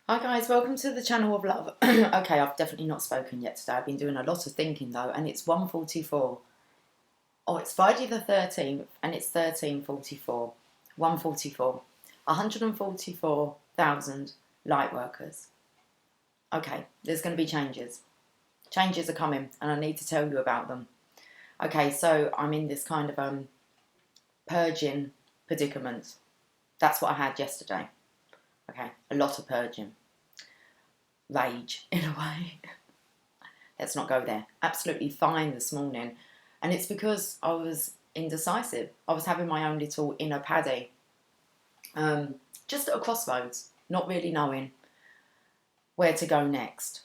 Hi guys, welcome to the channel of love. Okay, I've definitely not spoken yet today. I've been doing a lot of thinking though, and it's 1:44. Oh, it's Friday the 13th, and it's 13:44. 1:44. 144,000 light workers. Okay, there's going to be changes. Changes are coming, and I need to tell you about them. Okay, so I'm in this kind of purging predicament. That's what I had yesterday. Okay, a lot of purging. Rage, in a way. Let's not go there. Absolutely fine this morning. And it's because I was indecisive. I was having my own little inner paddy. Just at a crossroads, not really knowing where to go next.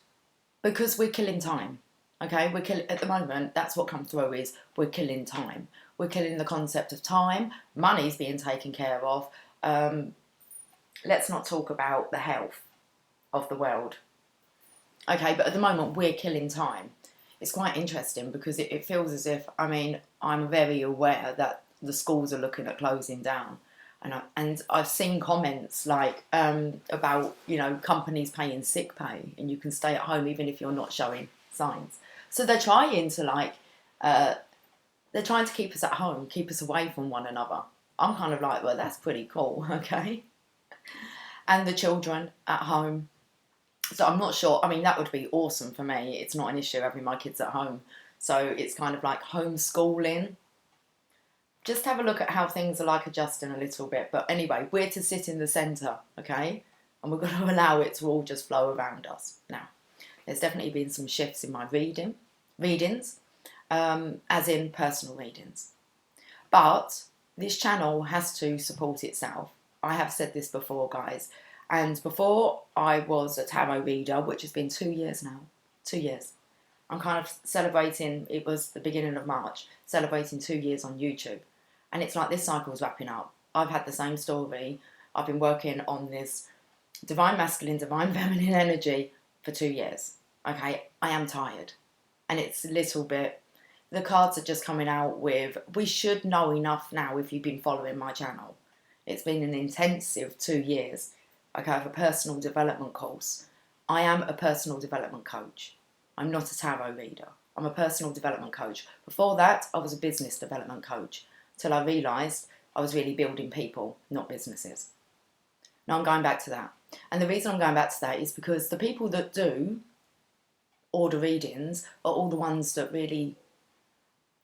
Because we're killing time. Okay, at the moment, that's what comes through is we're killing time. We're killing the concept of time. Money's being taken care of. Let's not talk about the health of the world. Okay, but at the moment we're killing time. It's quite interesting because it feels as if, I'm very aware that the schools are looking at closing down. And I've seen comments like about, companies paying sick pay and you can stay at home even if you're not showing signs. So they're trying to they're trying to keep us at home, keep us away from one another. I'm kind of like, well, that's pretty cool, okay? And the children at home. So I'm not sure. That would be awesome for me. It's not an issue having my kids at home. So it's kind of like homeschooling. Just have a look at how things are like adjusting a little bit. But anyway, we're to sit in the centre, okay? And we're going to allow it to all just flow around us. Now, there's definitely been some shifts in my readings, as in personal readings. But this channel has to support itself. I have said this before, guys. And before I was a tarot reader, which has been 2 years now. 2 years. I'm kind of celebrating, it was the beginning of March, celebrating 2 years on YouTube. And it's like this cycle's wrapping up. I've had the same story. I've been working on this divine masculine, divine feminine energy for 2 years. Okay, I am tired. And it's a little bit, the cards are just coming out with, we should know enough now if you've been following my channel. It's been an intensive 2 years. Okay, I have a personal development course. I am a personal development coach. I'm not a tarot reader. I'm a personal development coach. Before that, I was a business development coach till I realised I was really building people, not businesses. Now I'm going back to that. And the reason I'm going back to that is because the people that do order readings are all the ones that really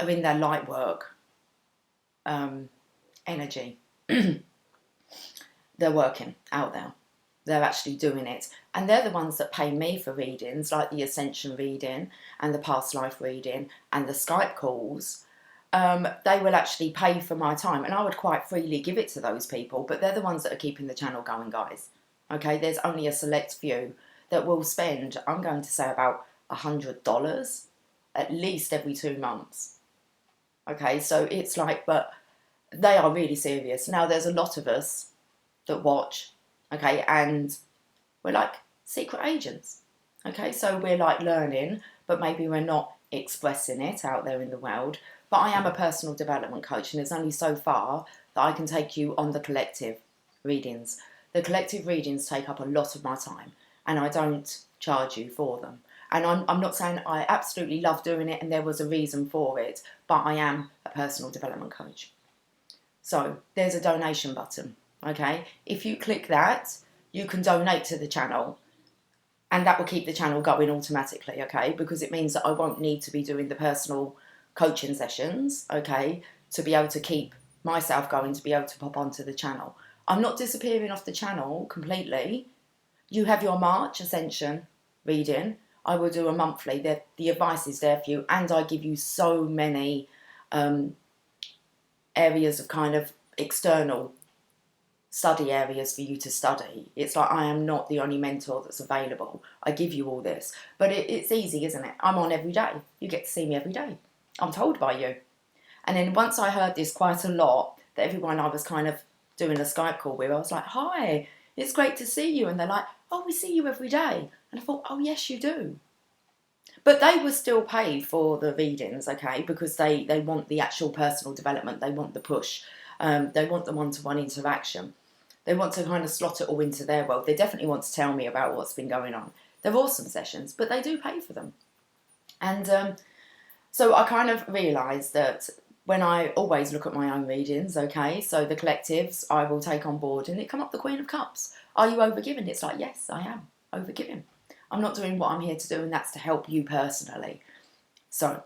are in their light work energy. They're working out there. They're actually doing it. And they're the ones that pay me for readings, like the Ascension reading and the past life reading and the Skype calls. They will actually pay for my time. And I would quite freely give it to those people. But they're the ones that are keeping the channel going, guys. Okay, there's only a select few that will spend, I'm going to say about $100 at least every 2 months. Okay, so it's like, but they are really serious. Now, there's a lot of us that watch, okay, and we're like secret agents, okay, so we're like learning, but maybe we're not expressing it out there in the world. But I am a personal development coach, and there's only so far that I can take you on the collective readings. The collective readings take up a lot of my time, and I don't charge you for them. And I'm not saying I absolutely love doing it and there was a reason for it, but I am a personal development coach. So there's a donation button. Okay, if you click that, you can donate to the channel and that will keep the channel going automatically, okay, because it means that I won't need to be doing the personal coaching sessions, okay, to be able to keep myself going, to be able to pop onto the channel. I'm not disappearing off the channel completely. You have your March Ascension reading. I will do a monthly. The advice is there for you, and I give you so many areas of kind of external study areas for you to study. It's like I am not the only mentor that's available. I give you all this. But it's easy, isn't it? I'm on every day. You get to see me every day. I'm told by you. And then once I heard this quite a lot, that everyone I was kind of doing a Skype call with, I was like, hi, it's great to see you. And they're like, oh, we see you every day. And I thought, oh, yes, you do. But they will still pay for the readings, okay, because they want the actual personal development. They want the push. They want the one-to-one interaction. They want to kind of slot it all into their world. They definitely want to tell me about what's been going on. They're awesome sessions, but they do pay for them. And so I kind of realised that when I always look at my own readings, okay, so the collectives I will take on board, and it come up the Queen of Cups. Are you overgiving? It's like, yes, I am overgiving. I'm not doing what I'm here to do, and that's to help you personally. So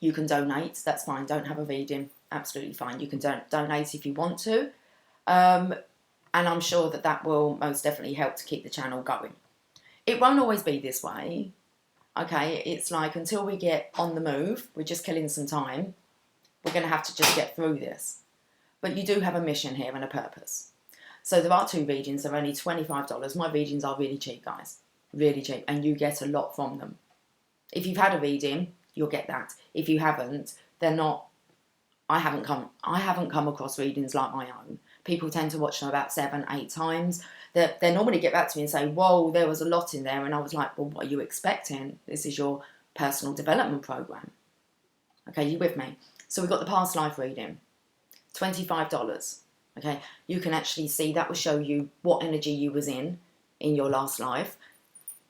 you can donate, that's fine. Don't have a reading, absolutely fine. You can donate if you want to. And I'm sure that that will most definitely help to keep the channel going. It won't always be this way, okay? It's like until we get on the move, we're just killing some time. We're going to have to just get through this. But you do have a mission here and a purpose. So there are 2 readings. They're only $25. My readings are really cheap, guys. Really cheap. And you get a lot from them. If you've had a reading, you'll get that. If you haven't, they're not... I haven't come across readings like my own. People tend to watch them about 7, 8 times. They normally get back to me and say, whoa, there was a lot in there. And I was like, well, what are you expecting? This is your personal development program. Okay, you with me? So we've got the past life reading, $25. Okay, you can actually see that will show you what energy you was in your last life,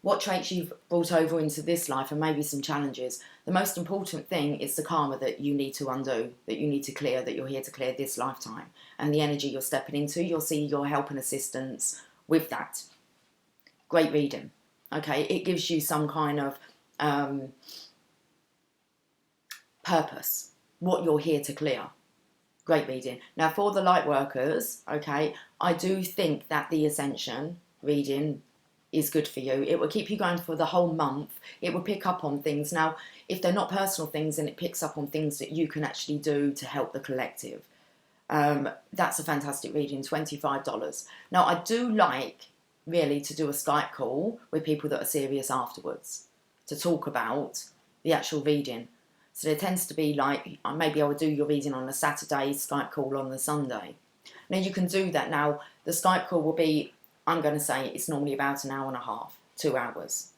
what traits you've brought over into this life, and maybe some challenges. The most important thing is the karma that you need to undo, that you need to clear, that you're here to clear this lifetime. And the energy you're stepping into, you'll see your help and assistance with that. Great reading. Okay, it gives you some kind of purpose, what you're here to clear. Great reading. Now for the light workers, okay, I do think that the Ascension reading is good for you. It will keep you going for the whole month. It will pick up on things. Now, if they're not personal things, then it picks up on things that you can actually do to help the collective. That's a fantastic reading, $25. Now, I do like, really, to do a Skype call with people that are serious afterwards to talk about the actual reading. So there tends to be like, maybe I would do your reading on a Saturday, Skype call on the Sunday. Now, you can do that. Now, the Skype call will be, I'm going to say it's normally about an hour and a half, 2 hours.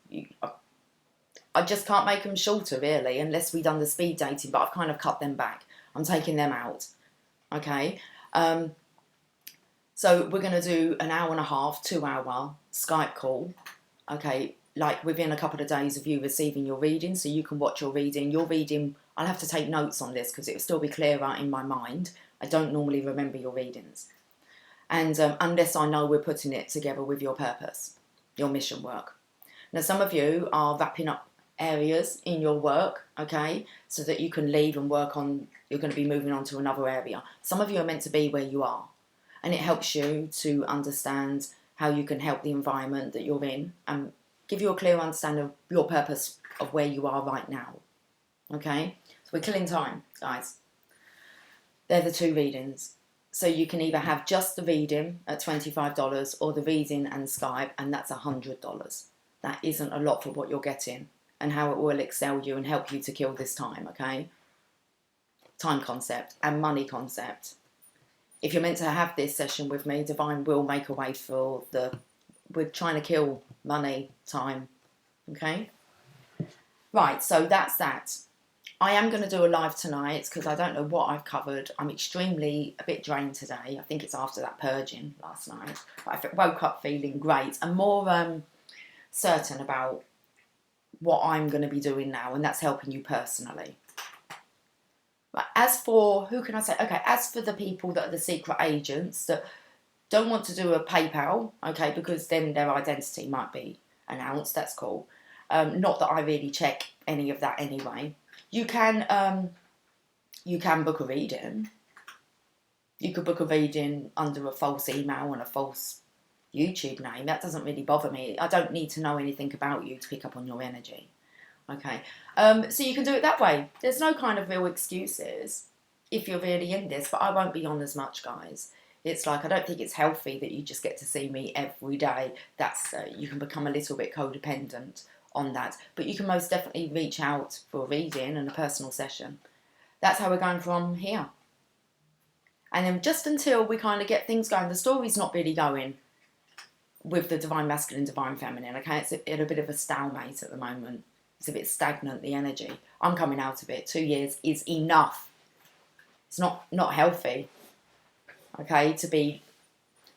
I just can't make them shorter, really, unless we've done the speed dating, but I've kind of cut them back. I'm taking them out, okay? So we're going to do an hour and a half, 2 hour Skype call, okay, like within a couple of days of you receiving your reading, so you can watch your reading. Your reading, I'll have to take notes on this because it will still be clearer in my mind. I don't normally remember your readings. And unless I know we're putting it together with your purpose, your mission work. Now, some of you are wrapping up areas in your work, okay, so that you can leave and work on, you're going to be moving on to another area. Some of you are meant to be where you are, and it helps you to understand how you can help the environment that you're in and give you a clear understanding of your purpose of where you are right now, okay? So we're killing time, guys. They're the 2 readings. So you can either have just the reading at $25 or the reading and Skype, and that's $100. That isn't a lot for what you're getting and how it will excel you and help you to kill this time, okay? Time concept and money concept. If you're meant to have this session with me, Divine will make a way for we're trying to kill money, time, okay? Right, so that's that. I am going to do a live tonight because I don't know what I've covered. I'm extremely a bit drained today. I think it's after that purging last night. But I woke up feeling great and more certain about what I'm going to be doing now, and that's helping you personally. But as for, who can I say? Okay, as for the people that are the secret agents that don't want to do a PayPal, okay, because then their identity might be announced, that's cool. Not that I really check any of that anyway. You can book a reading. You could book a reading under a false email and a false YouTube name. That doesn't really bother me. I don't need to know anything about you to pick up on your energy. Okay. So you can do it that way. There's no kind of real excuses if you're really in this, but I won't be on as much, guys. It's like, I don't think it's healthy that you just get to see me every day. That's, you can become a little bit codependent on that. But you can most definitely reach out for a reading and a personal session. That's how we're going from here. And then just until we kind of get things going, the story's not really going with the Divine Masculine, Divine Feminine, okay? It's at a bit of a stalemate at the moment. It's a bit stagnant, the energy. I'm coming out of it. 2 years is enough. It's not healthy, okay, to be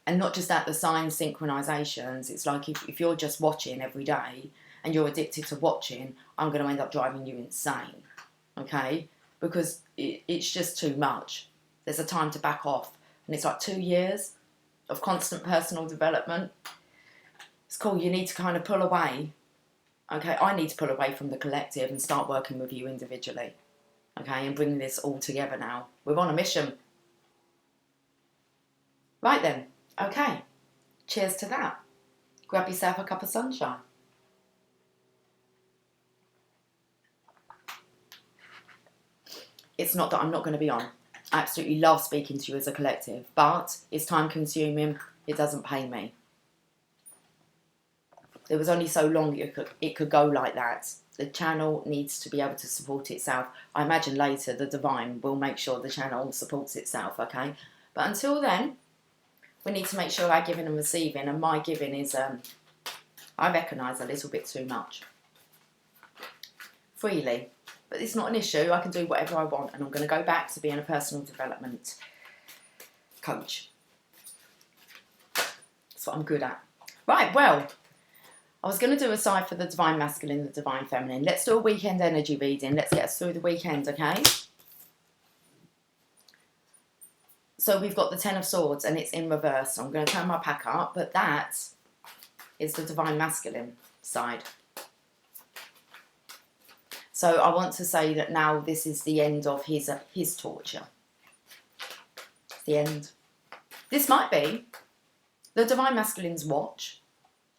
And not just that, the sign synchronizations. It's like if you're just watching every day and you're addicted to watching, I'm going to end up driving you insane, okay? Because it's just too much. There's a time to back off. And it's like 2 years of constant personal development. It's cool. You need to kind of pull away. Okay, I need to pull away from the collective and start working with you individually. Okay, and bring this all together now. We're on a mission. Right then. Okay. Cheers to that. Grab yourself a cup of sunshine. It's not that I'm not going to be on. I absolutely love speaking to you as a collective, but it's time consuming. It doesn't pay me. There was only so long it could go like that. The channel needs to be able to support itself. I imagine later the divine will make sure the channel supports itself, okay? But until then, we need to make sure our giving and receiving, and my giving is, I recognise a little bit too much. Freely. But it's not an issue. I can do whatever I want, and I'm going to go back to being a personal development coach. That's what I'm good at. Right, well, I was going to do a side for the divine masculine, the divine feminine. Let's do a weekend energy reading. Let's get us through the weekend, okay? So we've got the Ten of Swords, and it's in reverse. So I'm going to turn my pack up, but that is the divine masculine side. So I want to say that now this is the end of his torture. It's the end. This might be the divine masculine's watch,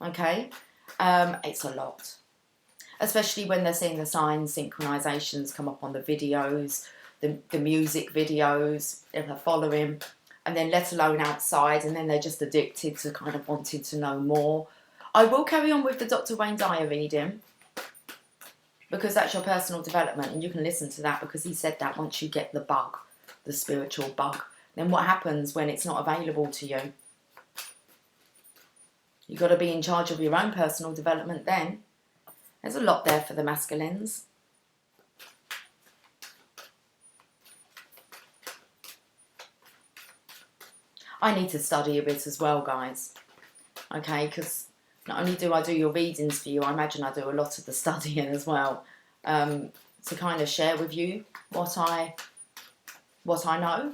okay? It's a lot. Especially when they're seeing the signs, synchronizations come up on the videos, the music videos, if they're following, and then let alone outside, and then they're just addicted to kind of wanting to know more. I will carry on with the Dr. Wayne Dyer reading, because that's your personal development, and you can listen to that because he said that once you get the bug, the spiritual bug, then what happens when it's not available to you? You've got to be in charge of your own personal development then. There's a lot there for the masculines. I need to study a bit as well, guys. Okay, because not only do I do your readings for you, I imagine I do a lot of the studying as well, to kind of share with you what I know.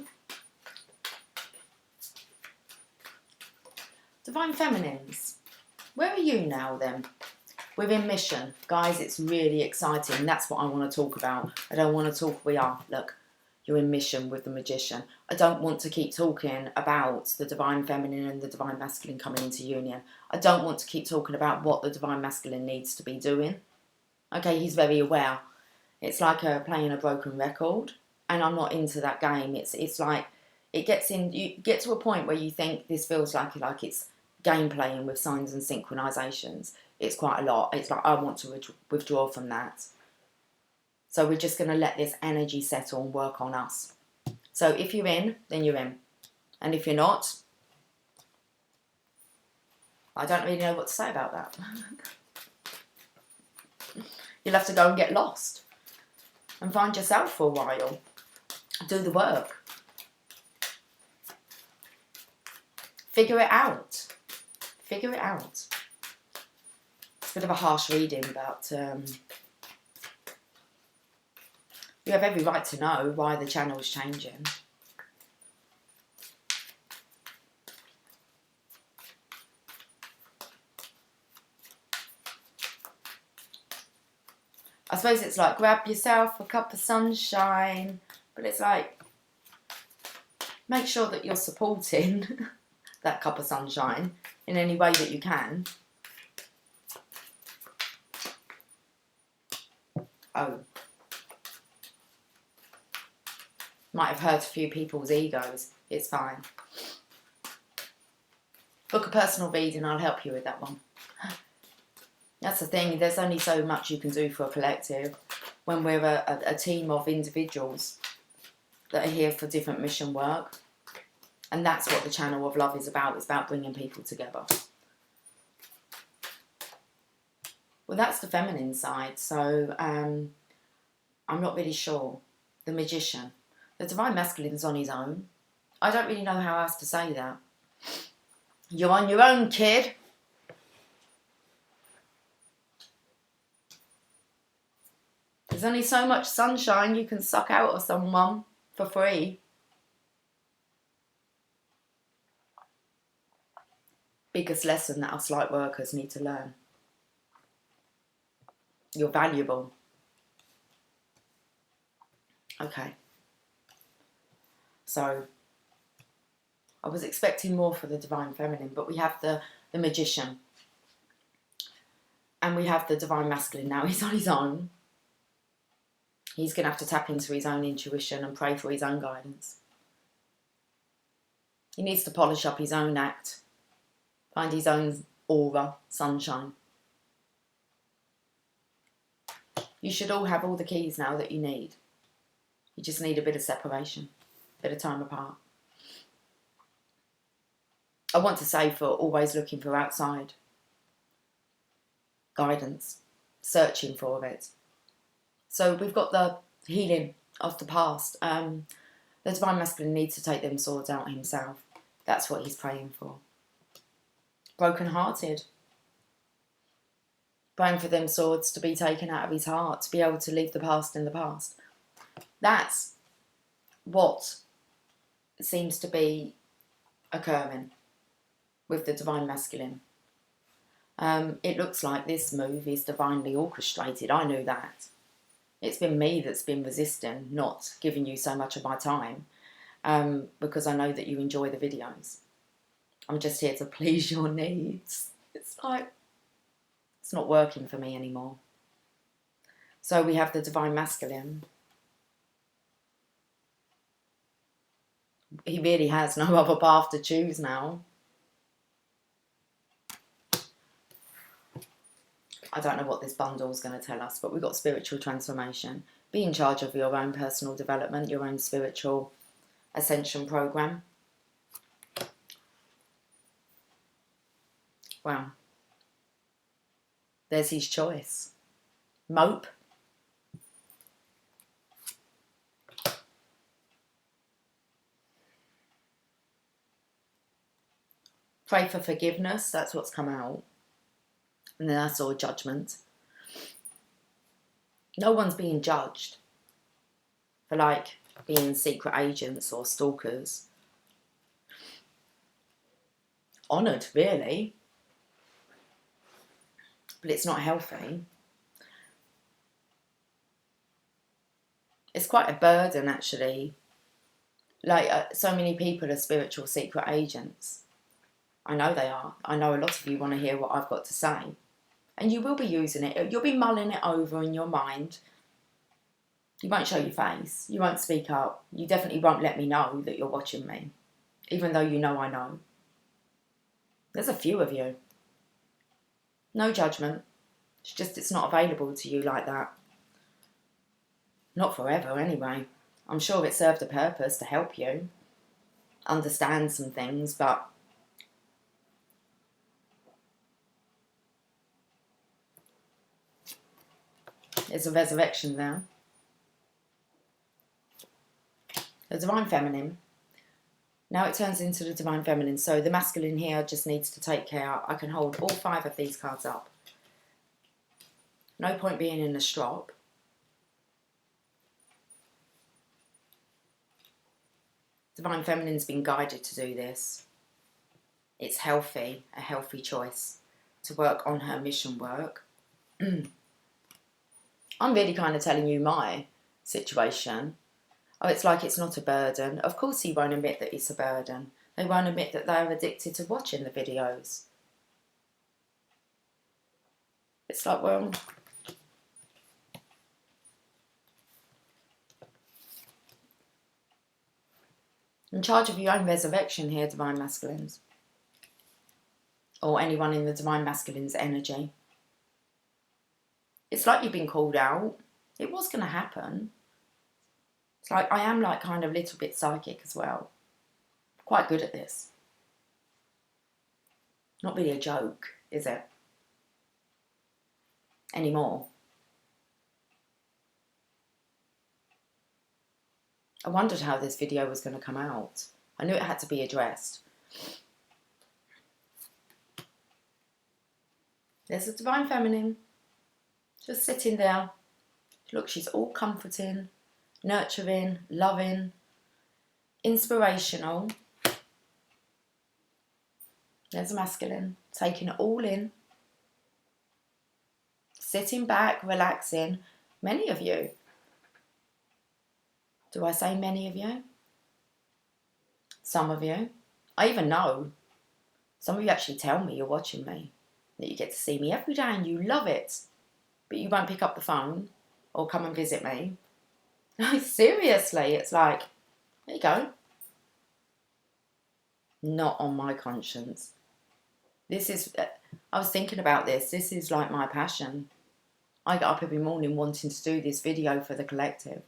Divine Feminines, where are you now then? We're in mission. Guys, it's really exciting. That's what I want to talk about. I don't want to talk, look, you're in mission with the Magician. I don't want to keep talking about the Divine Feminine and the Divine Masculine coming into union. I don't want to keep talking about what the Divine Masculine needs to be doing. Okay, he's very aware. It's like playing a broken record, and I'm not into that game. It's like, you get to a point where you think this feels like it's game playing with signs and synchronizations. It's quite a lot. It's like, I want to withdraw from that. So we're just going to let this energy settle and work on us. So if you're in, then you're in. And if you're not, I don't really know what to say about that. You'll have to go and get lost and find yourself for a while. Do the work. Figure it out. Figure it out. It's a bit of a harsh reading, but you have every right to know why the channel's changing. I suppose it's like, grab yourself a cup of sunshine, but it's like, make sure that you're supporting that cup of sunshine in any way that you can. Oh. Might have hurt a few people's egos. It's fine. Book a personal reading, I'll help you with that one. That's the thing, there's only so much you can do for a collective when we're a team of individuals that are here for different mission work. And that's what the channel of love is about. It's about bringing people together. Well, that's the feminine side, so I'm not really sure. The Magician. The Divine Masculine's on his own. I don't really know how else to say that. You're on your own, kid. There's only so much sunshine you can suck out of someone for free. Biggest lesson that us light workers need to learn. You're valuable. Okay. So, I was expecting more for the Divine Feminine, but we have the Magician. And we have the Divine Masculine now. He's on his own. He's going to have to tap into his own intuition and pray for his own guidance. He needs to polish up his own act. Find his own aura, sunshine. You should all have all the keys now that you need. You just need a bit of separation, a bit of time apart. I want to say for always looking for outside guidance, searching for it. So we've got the healing of the past. The Divine Masculine needs to take them swords out himself. That's what he's praying for. Broken-hearted. Praying for them swords to be taken out of his heart, to be able to leave the past in the past. That's what seems to be occurring with the Divine Masculine. It looks like this move is divinely orchestrated. I knew that. It's been me that's been resisting, not giving you so much of my time, because I know that you enjoy the videos. I'm just here to please your needs. It's like, it's not working for me anymore. So we have the Divine Masculine. He really has no other path to choose now. I don't know what this bundle is going to tell us, but we've got spiritual transformation. Be in charge of your own personal development, your own spiritual ascension program. Wow. There's his choice. Mope. Pray for forgiveness. That's what's come out. And then I saw judgment. No one's being judged for like being secret agents or stalkers. Honoured, really. But it's not healthy. It's quite a burden, actually. Like, so many people are spiritual secret agents. I know they are. I know a lot of you want to hear what I've got to say. And you will be using it. You'll be mulling it over in your mind. You won't show your face. You won't speak up. You definitely won't let me know that you're watching me. Even though you know I know. There's a few of you. No judgment. It's just it's not available to you like that. Not forever, anyway. I'm sure it served a purpose to help you understand some things, but there's a resurrection there. The Divine Feminine. Now it turns into the Divine Feminine. So the masculine here just needs to take care. I can hold all 5 of these cards up. No point being in a strop. Divine Feminine's been guided to do this. It's healthy, a healthy choice to work on her mission work. I'm really kind of telling you my situation. Oh, it's like it's not a burden. Of course he won't admit that it's a burden. They won't admit that they're addicted to watching the videos. It's like, well, in charge of your own resurrection here, Divine Masculines. Or anyone in the Divine Masculine's energy. It's like you've been called out. It was going to happen. It's like I am like kind of a little bit psychic as well. Quite good at this. Not really a joke, is it? Anymore. I wondered how this video was going to come out. I knew it had to be addressed. There's a Divine Feminine just sitting there. Look, she's all comforting, nurturing, loving, inspirational. There's a Masculine, taking it all in. Sitting back, relaxing. Many of you. Do I say many of you? Some of you. I even know. Some of you actually tell me you're watching me. That you get to see me every day and you love it. But you won't pick up the phone or come and visit me. No, seriously, it's like, there you go. Not on my conscience. This is, I was thinking about this. This is like my passion. I get up every morning wanting to do this video for the collective.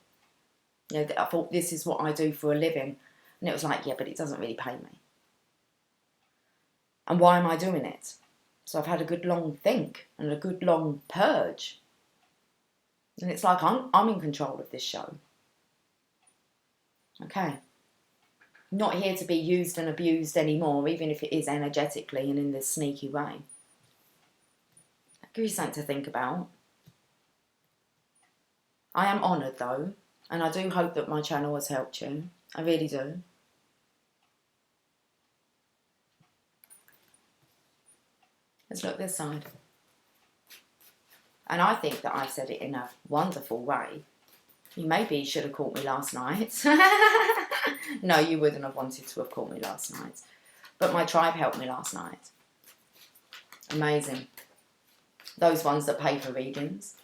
You know, I thought this is what I do for a living. And it was like, yeah, but it doesn't really pay me. And why am I doing it? So I've had a good long think and a good long purge. And it's like I'm in control of this show. Okay. Not here to be used and abused anymore, even if it is energetically and in this sneaky way. That gives you something to think about. I am honoured though, and I do hope that my channel has helped you. I really do. Let's look this side. And I think that I've said it in a wonderful way. You maybe should have caught me last night. No, you wouldn't have wanted to have caught me last night. But my tribe helped me last night. Amazing. Those ones that pay for readings.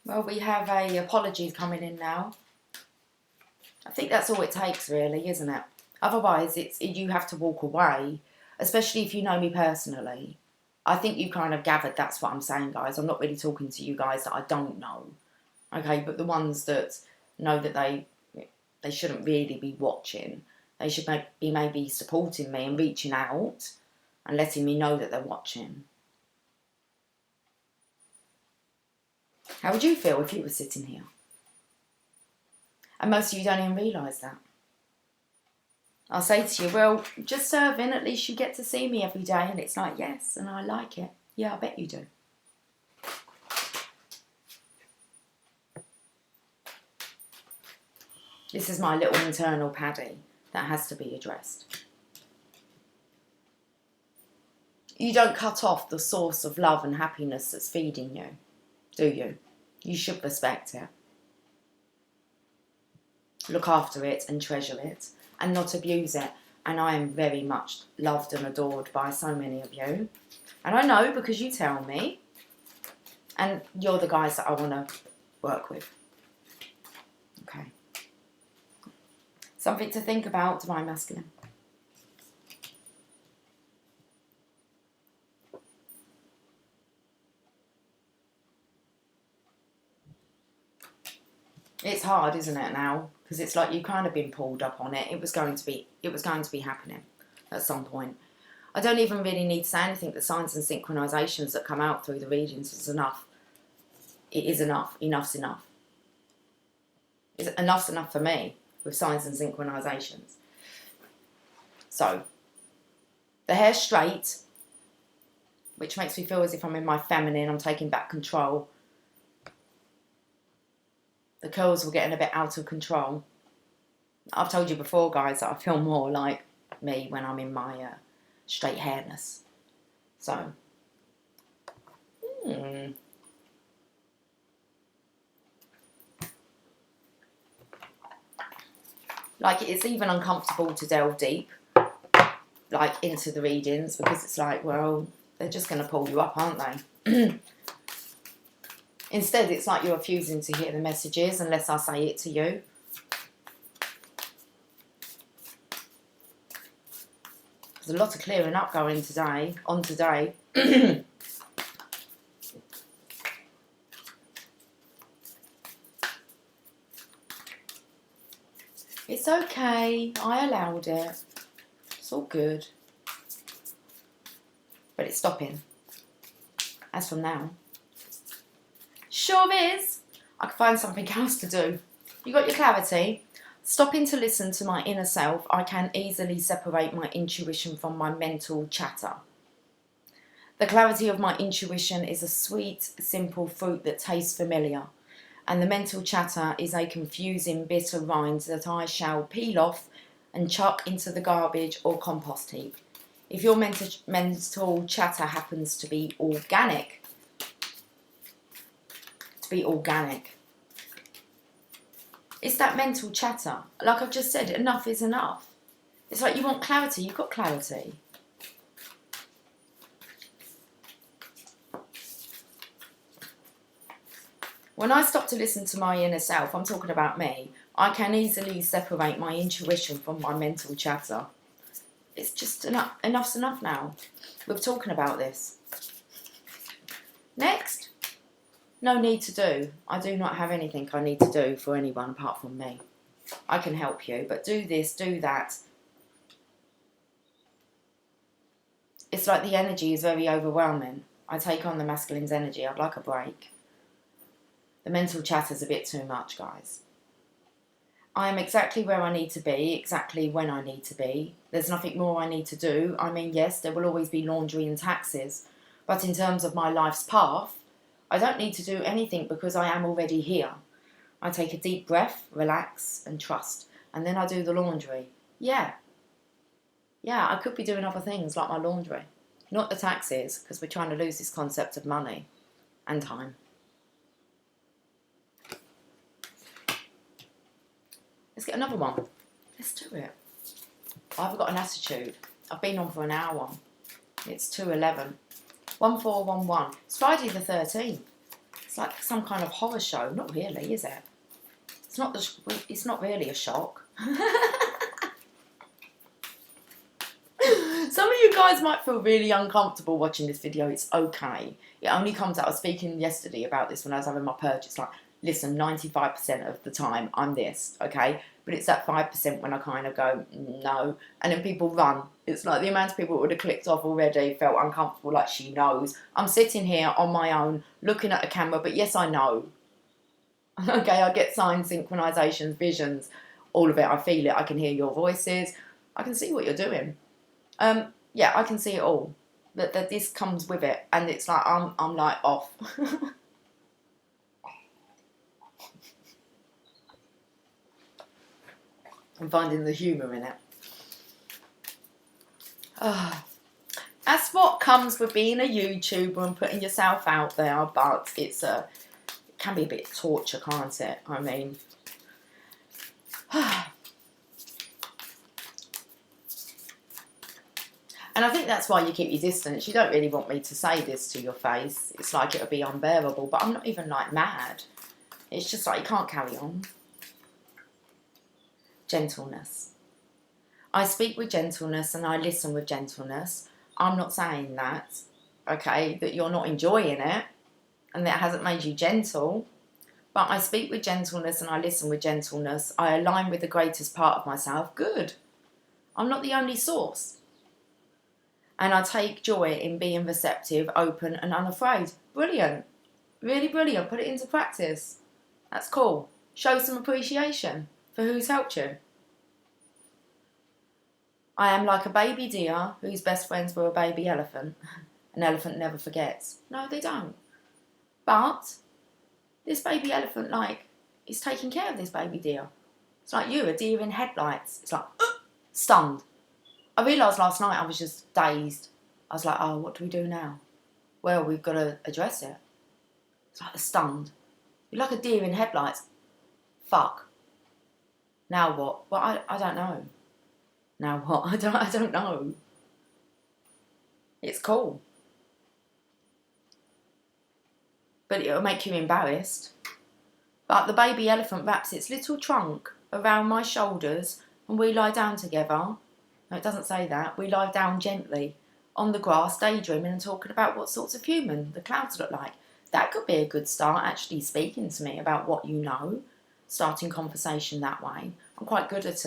Well, we have a apology coming in now. I think that's all it takes, really, isn't it? Otherwise, you have to walk away, especially if you know me personally. I think you kind of gathered that's what I'm saying, guys. I'm not really talking to you guys that I don't know, okay? But the ones that know that they shouldn't really be watching. They should be maybe supporting me and reaching out and letting me know that they're watching. How would you feel if you were sitting here? And most of you don't even realise that. I'll say to you, well, just serving, at least you get to see me every day. And it's like, yes, and I like it. Yeah, I bet you do. This is my little internal Paddy that has to be addressed. You don't cut off the source of love and happiness that's feeding you, do you? You should respect it. Look after it and treasure it and not abuse it. And I am very much loved and adored by so many of you. And I know because you tell me. And you're the guys that I want to work with. Okay. Something to think about, Divine Masculine. It's hard, isn't it, now? Because it's like you've kind of been pulled up on it. It was going to be happening at some point. I don't even really need to say anything. The signs and synchronizations that come out through the readings is enough. It is enough. Enough's enough. Enough's enough for me with signs and synchronizations. So, the hair's straight, which makes me feel as if I'm in my feminine. I'm taking back control. The curls were getting a bit out of control. I've told you before, guys, that I feel more like me when I'm in my straight hairness. So, like it's even uncomfortable to delve deep, like into the readings, because it's like, well, they're just going to pull you up, aren't they? Instead, it's like you're refusing to hear the messages unless I say it to you. There's a lot of clearing up going on today. It's okay. I allowed it. It's all good. But it's stopping. As from now. Sure is. I can find something else to do. You got your clarity? Stopping to listen to my inner self, I can easily separate my intuition from my mental chatter. The clarity of my intuition is a sweet, simple fruit that tastes familiar, and the mental chatter is a confusing, bitter rind that I shall peel off and chuck into the garbage or compost heap. If your mental chatter happens to be organic, it's that mental chatter. Like I've just said, enough is enough. It's like you want clarity, you've got clarity. When I stop to listen to my inner self, I'm talking about me, I can easily separate my intuition from my mental chatter. It's just enough. Enough's enough now. We're talking about this. Next. No need to do. I do not have anything I need to do for anyone apart from me. I can help you, but do this, do that. It's like the energy is very overwhelming. I take on the masculine's energy. I'd like a break. The mental chatter's a bit too much, guys. I am exactly where I need to be, exactly when I need to be. There's nothing more I need to do. I mean, yes, there will always be laundry and taxes, but in terms of my life's path, I don't need to do anything because I am already here. I take a deep breath, relax and trust, and then I do the laundry. Yeah, I could be doing other things like my laundry. Not the taxes, because we're trying to lose this concept of money and time. Let's get another one. Let's do it. I've got an attitude. I've been on for an hour. It's 2:11. 1411. It's Friday the 13th. It's like some kind of horror show. Not really, is it? It's not really a shock. Some of you guys might feel really uncomfortable watching this video. It's okay. It only comes out. I was speaking yesterday about this when I was having my purge. It's like, listen, 95% of the time I'm this, okay? But it's that 5% when I kind of go, no. And then people run. It's like the amount of people that would have clicked off already, felt uncomfortable, like she knows. I'm sitting here on my own, looking at a camera, but yes, I know. Okay, I get signs, synchronizations, visions, all of it. I feel it. I can hear your voices. I can see what you're doing. Yeah, I can see it all. That this comes with it. And it's like, I'm like off. I'm finding the humour in it. That's what comes with being a YouTuber and putting yourself out there, but it can be a bit of torture, can't it? I mean, and I think that's why you keep your distance. You don't really want me to say this to your face. It's like it would be unbearable, but I'm not even like mad. It's just like you can't carry on. Gentleness. I speak with gentleness and I listen with gentleness. I'm not saying that, okay, that you're not enjoying it and that it hasn't made you gentle, but I speak with gentleness and I listen with gentleness. I align with the greatest part of myself. Good. I'm not the only source. And I take joy in being receptive, open and unafraid. Brilliant. Really brilliant. Put it into practice. That's cool. Show some appreciation for who's helped you. I am like a baby deer whose best friends were a baby elephant. An elephant never forgets. No, they don't. But this baby elephant, like, is taking care of this baby deer. It's like you, a deer in headlights. It's like, stunned. I realised last night I was just dazed. I was like, oh, what do we do now? Well, we've got to address it. It's like stunned. You're like a deer in headlights. Fuck. Now what? Well, I don't know. Now what? I don't know. It's cool. But it'll make you embarrassed. But the baby elephant wraps its little trunk around my shoulders and we lie down together. No, it doesn't say that. We lie down gently on the grass, daydreaming and talking about what sorts of human the clouds look like. That could be a good start, actually speaking to me about what you know. Starting conversation that way. I'm quite good at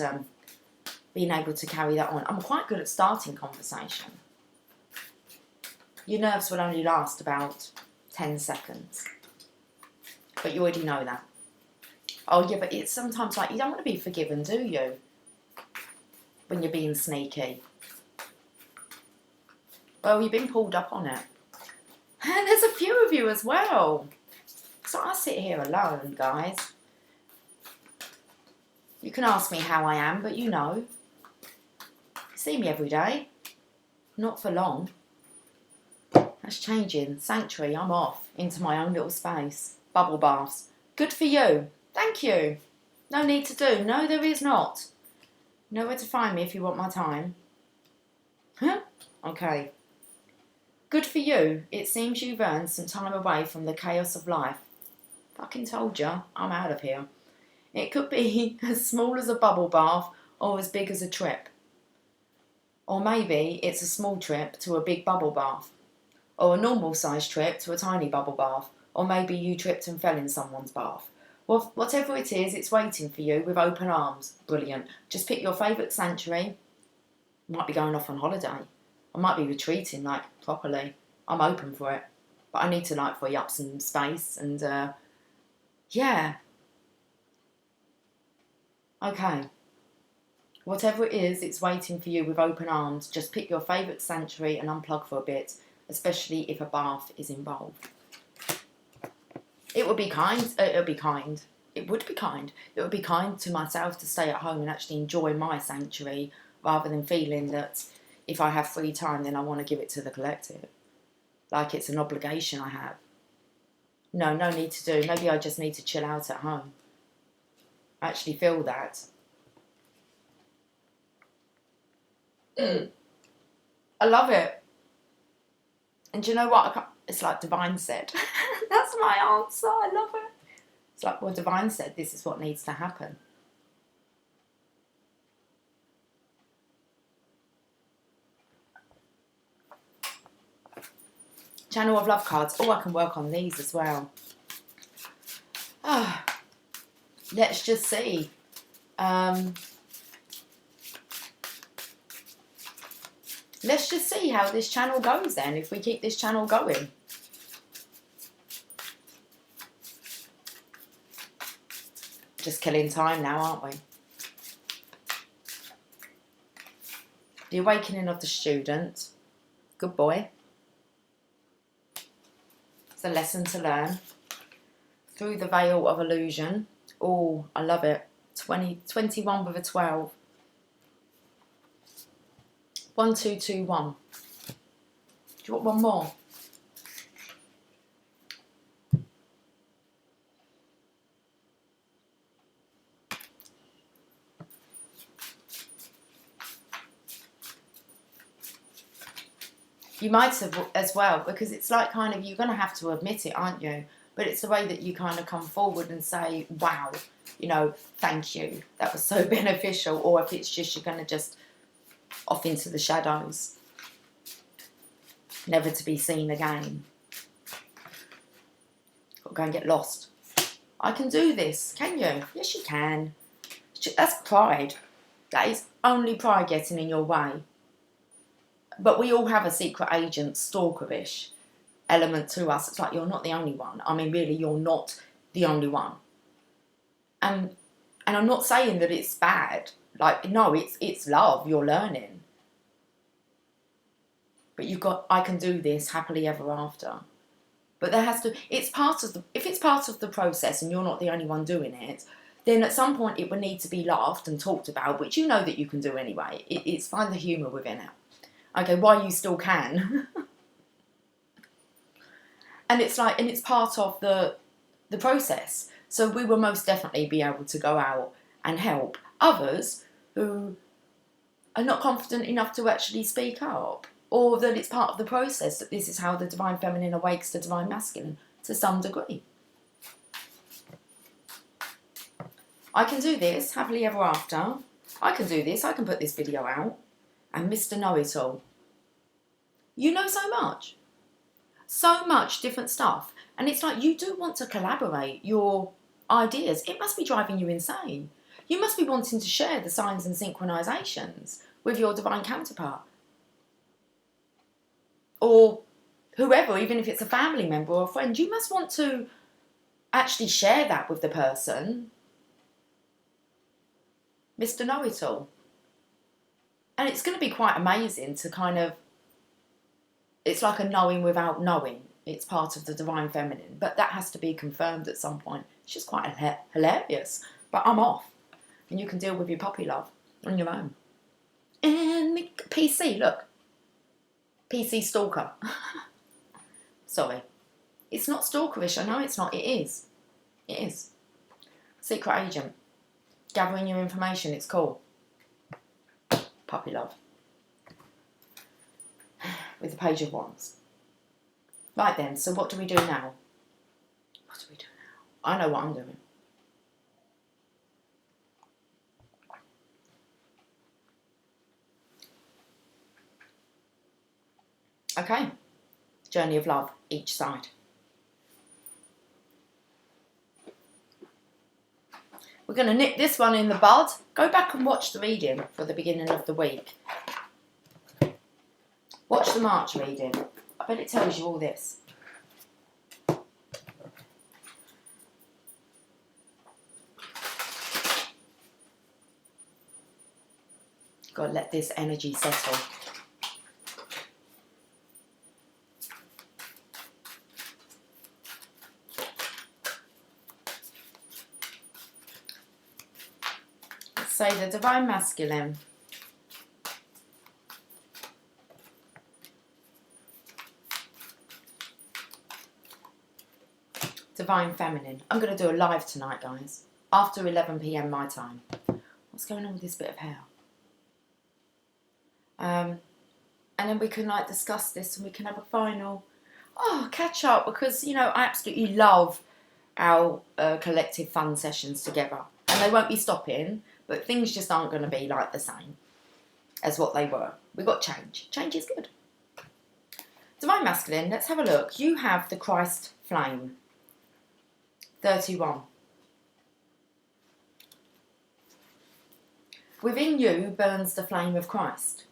being able to carry that on. I'm quite good at starting conversation. Your nerves will only last about 10 seconds. But you already know that. Oh yeah, but it's sometimes like you don't want to be forgiven, do you? When you're being sneaky. Well, you've been pulled up on it. And there's a few of you as well. So I sit here alone, guys. You can ask me how I am, but you know. You see me every day. Not for long. That's changing. Sanctuary, I'm off into my own little space. Bubble baths. Good for you. Thank you. No need to do. No, there is not. You know where to find me if you want my time. Huh? Okay. Good for you. It seems you've earned some time away from the chaos of life. Fucking told ya. I'm out of here. It could be as small as a bubble bath or as big as a trip. Or maybe it's a small trip to a big bubble bath. Or a normal sized trip to a tiny bubble bath. Or maybe you tripped and fell in someone's bath. Well, whatever it is, it's waiting for you with open arms. Brilliant. Just pick your favourite sanctuary. Might be going off on holiday. I might be retreating, like, properly. I'm open for it. But I need to, like, free up some space and, yeah. Okay. Whatever it is, it's waiting for you with open arms. Just pick your favourite sanctuary and unplug for a bit, especially if a bath is involved. It would be kind. It would be kind. It would be kind. It would be kind to myself to stay at home and actually enjoy my sanctuary rather than feeling that if I have free time, then I want to give it to the collective. Like it's an obligation I have. No, no need to do. Maybe I just need to chill out at home. I actually feel that. I love it. And do you know what? It's like Divine said. That's my answer. I love it. It's like, well, Divine said this is what needs to happen. Channel of Love cards. Oh, I can work on these as well. Ah, let's just see. Let's just see how this channel goes then, if we keep this channel going. Just killing time now, aren't we? The Awakening of the Student. Good boy. It's a lesson to learn. Through the Veil of Illusion. Oh, I love it. 21 with a 12. 1221. Do you want one more? You might have as well, because it's like kind of, you're going to have to admit it, aren't you? But it's the way that you kind of come forward and say, wow, you know, thank you. That was so beneficial. Or if it's just, you're going to just off into the shadows. Never to be seen again. Got to go and get lost. I can do this. Can you? Yes, you can. That's pride. That is only pride getting in your way. But we all have a secret agent, stalkerish element to us. It's like, you're not the only one. I mean, really, you're not the only one. And I'm not saying that it's bad. Like, no, it's love. You're learning. But you've got, I can do this happily ever after. But there has to, it's part of the, if it's part of the process and you're not the only one doing it, then at some point it would need to be laughed and talked about, which you know that you can do anyway. It's find the humour within it. Okay, why you still can. And it's like, and it's part of the process. So we will most definitely be able to go out and help others who are not confident enough to actually speak up. Or that it's part of the process, that this is how the Divine Feminine awakes the Divine Masculine to some degree. I can do this, happily ever after. I can do this, I can put this video out. And Mr. Know-It-All. You know so much. So much different stuff. And it's like, you do want to collaborate your ideas. It must be driving you insane. You must be wanting to share the signs and synchronizations with your divine counterpart. Or whoever, even if it's a family member or a friend, you must want to actually share that with the person, Mr. Know-It-All. And it's going to be quite amazing to kind of, it's like a knowing without knowing. It's part of the divine feminine, but that has to be confirmed at some point. It's just quite hilarious. But I'm off, and you can deal with your puppy love on your own. And PC, look. PC stalker. Sorry. It's not stalkerish, I know it's not. It is. It is. Secret agent. Gathering your information, it's cool. Puppy love. With the Page of Wands. Right then, so what do we do now? What do we do now? I know what I'm doing. Okay. Journey of love, each side. We're going to nip this one in the bud. Go back and watch the reading for the beginning of the week. Watch the March reading. I bet it tells you all this. Got to let this energy settle. Let's say the Divine Masculine. Divine Feminine. I'm going to do a live tonight, guys. After 11 PM my time. What's going on with this bit of hair? And then we can like discuss this and we can have a final catch up, because you know I absolutely love our collective fun sessions together, and they won't be stopping, but things just aren't going to be like the same as what they were. We got change. Change is good. Divine Masculine, let's have a look. You have the Christ flame. 31. Within you burns the flame of Christ.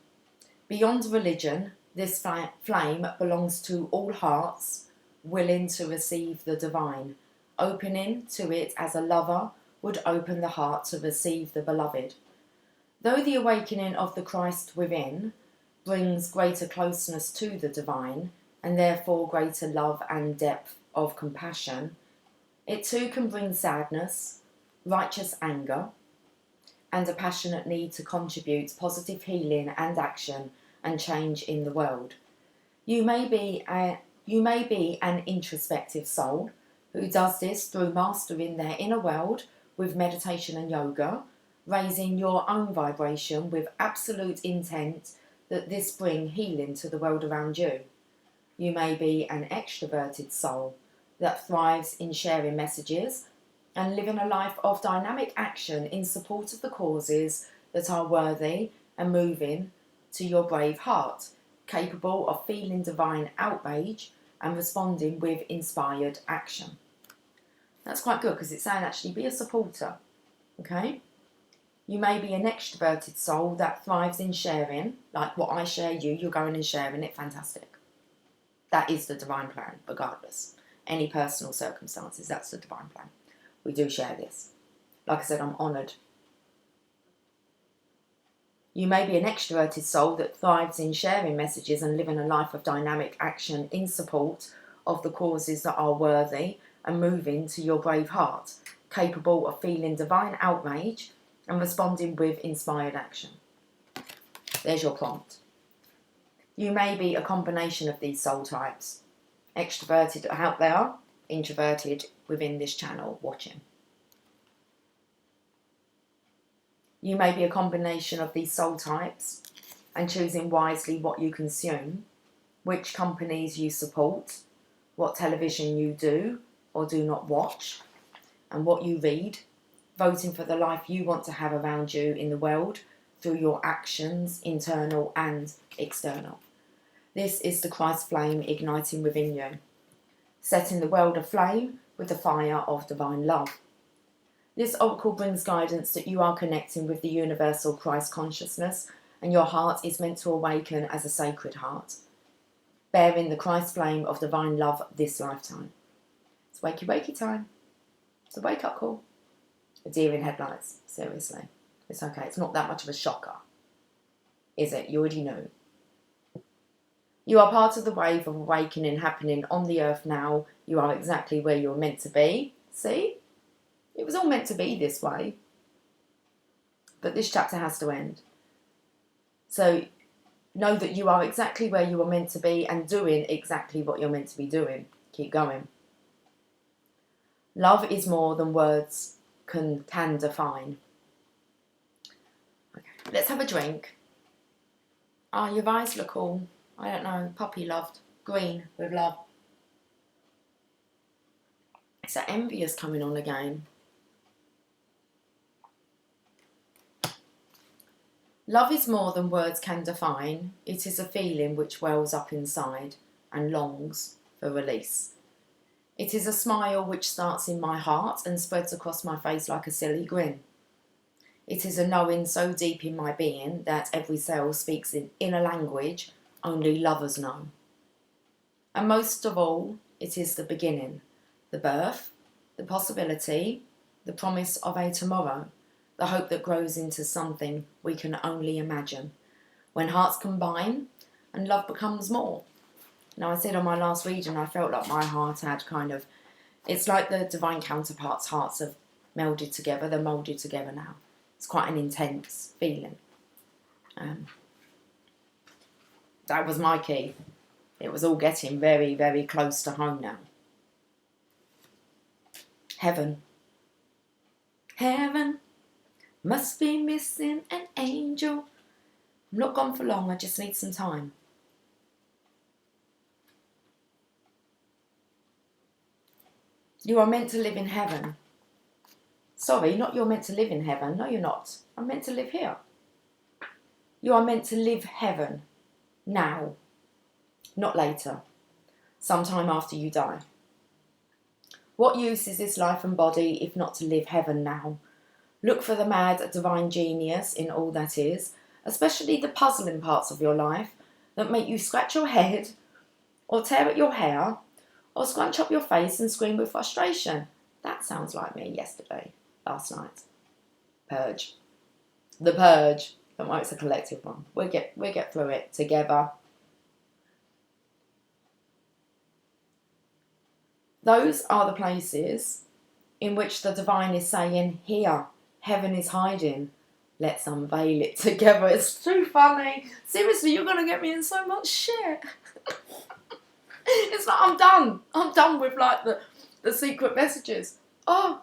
Beyond religion, this flame belongs to all hearts willing to receive the divine, opening to it as a lover would open the heart to receive the beloved. Though the awakening of the Christ within brings greater closeness to the divine, and therefore greater love and depth of compassion, it too can bring sadness, righteous anger, and a passionate need to contribute positive healing and action and change in the world. You may be an introspective soul who does this through mastering their inner world with meditation and yoga, raising your own vibration with absolute intent that this bring healing to the world around you. You may be an extroverted soul that thrives in sharing messages and living a life of dynamic action in support of the causes that are worthy and moving to your brave heart, capable of feeling divine outrage and responding with inspired action. That's quite good, because it's saying actually be a supporter, okay? You may be an extroverted soul that thrives in sharing, like what I share you're going and sharing it, fantastic. That is the divine plan, regardless. Any personal circumstances, that's the divine plan. We do share this. Like I said, I'm honoured. You may be an extroverted soul that thrives in sharing messages and living a life of dynamic action in support of the causes that are worthy and moving to your brave heart, capable of feeling divine outrage and responding with inspired action. There's your prompt. You may be a combination of these soul types. Extroverted out there, introverted within this channel watching. You may be a combination of these soul types and choosing wisely what you consume, which companies you support, what television you do or do not watch, and what you read, voting for the life you want to have around you in the world through your actions, internal and external. This is the Christ flame igniting within you, setting the world aflame with the fire of divine love. This oracle brings guidance that you are connecting with the universal Christ consciousness, and your heart is meant to awaken as a sacred heart, bearing the Christ flame of divine love this lifetime. It's wakey wakey time. It's a wake-up call. A deer in headlights, seriously. It's okay. It's not that much of a shocker, is it? You already knew. You are part of the wave of awakening happening on the earth now. You are exactly where you're meant to be. See? It was all meant to be this way. But this chapter has to end. So know that you are exactly where you are meant to be and doing exactly what you're meant to be doing. Keep going. Love is more than words can define. Okay, let's have a drink. Ah, your eyes look all, I don't know, puppy loved. Green with love. It's that envious coming on again. Love is more than words can define. It is a feeling which wells up inside and longs for release. It is a smile which starts in my heart and spreads across my face like a silly grin. It is a knowing so deep in my being that every cell speaks in a language only lovers know. And most of all, it is the beginning, the birth, the possibility, the promise of a tomorrow, the hope that grows into something we can only imagine. When hearts combine and love becomes more. Now, I said on my last reading, I felt like my heart had kind of, it's like the divine counterparts' hearts have melded together. They're moulded together now. It's quite an intense feeling. That was my key. It was all getting very, very close to home now. Heaven. Heaven must be missing an angel. I'm not gone for long, I just need some time. You are meant to live in heaven. Sorry, not you're meant to live in heaven. No, you're not. I'm meant to live here. You are meant to live heaven now, not later, sometime after you die. What use is this life and body if not to live heaven now? Look for the mad divine genius in all that is, especially the puzzling parts of your life that make you scratch your head or tear at your hair or scrunch up your face and scream with frustration. That sounds like me yesterday, last night. Purge. The purge. Don't worry, it's a collective one. We'll get through it together. Those are the places in which the divine is saying, here, heaven is hiding. Let's unveil it together. It's too funny. Seriously, you're going to get me in so much shit. It's like, I'm done. I'm done with like the secret messages. Oh.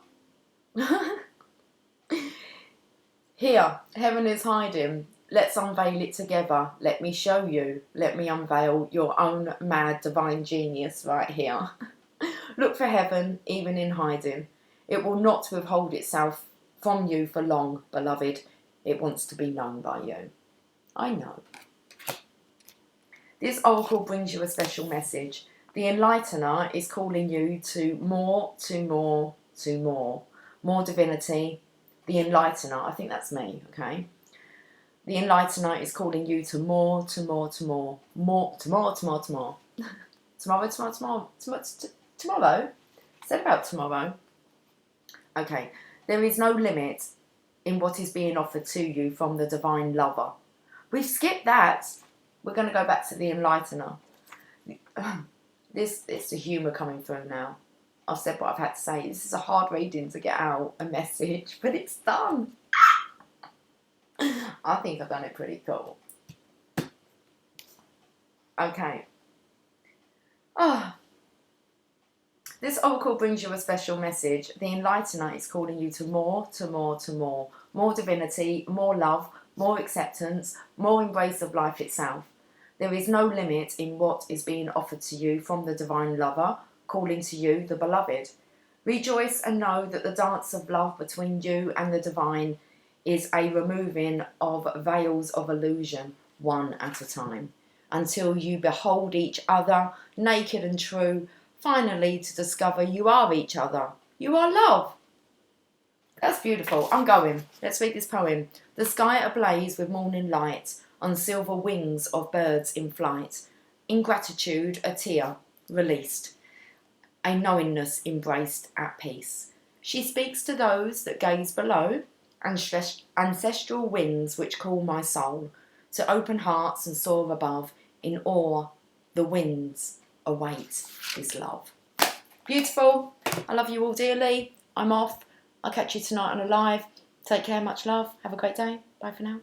Here, heaven is hiding. Let's unveil it together. Let me show you. Let me unveil your own mad divine genius right here. Look for heaven, even in hiding. It will not withhold itself from you for long, beloved. It wants to be known by you. I know. This oracle brings you a special message. The enlightener is calling you to more, to more, to more. More divinity. The enlightener, I think that's me, okay? The enlightener is calling you to more, to more, to more. More, to more, to more, to more. Tomorrow? Said about tomorrow. Okay. There is no limit in what is being offered to you from the divine lover. We've skipped that. We're going to go back to the enlightener. It's the humour coming through now. I've said what I've had to say. This is a hard reading to get out a message, but it's done. I think I've done it pretty cool. Okay. This oracle brings you a special message. The enlightener is calling you to more, to more, to more. More divinity, more love, more acceptance, more embrace of life itself. There is no limit in what is being offered to you from the divine lover, calling to you, the beloved. Rejoice and know that the dance of love between you and the divine is a removing of veils of illusion, one at a time, until you behold each other, naked and true, finally to discover you are each other. You are love. That's beautiful. I'm going. Let's read this poem. The sky ablaze with morning light, on silver wings of birds in flight. In gratitude, a tear released, a knowingness embraced at peace. She speaks to those that gaze below, ancestral winds which call my soul to open hearts and soar above. In awe, the winds await his love. Beautiful. I love you all dearly. I'm off. I'll catch you tonight on a live. Take care. Much love. Have a great day. Bye for now.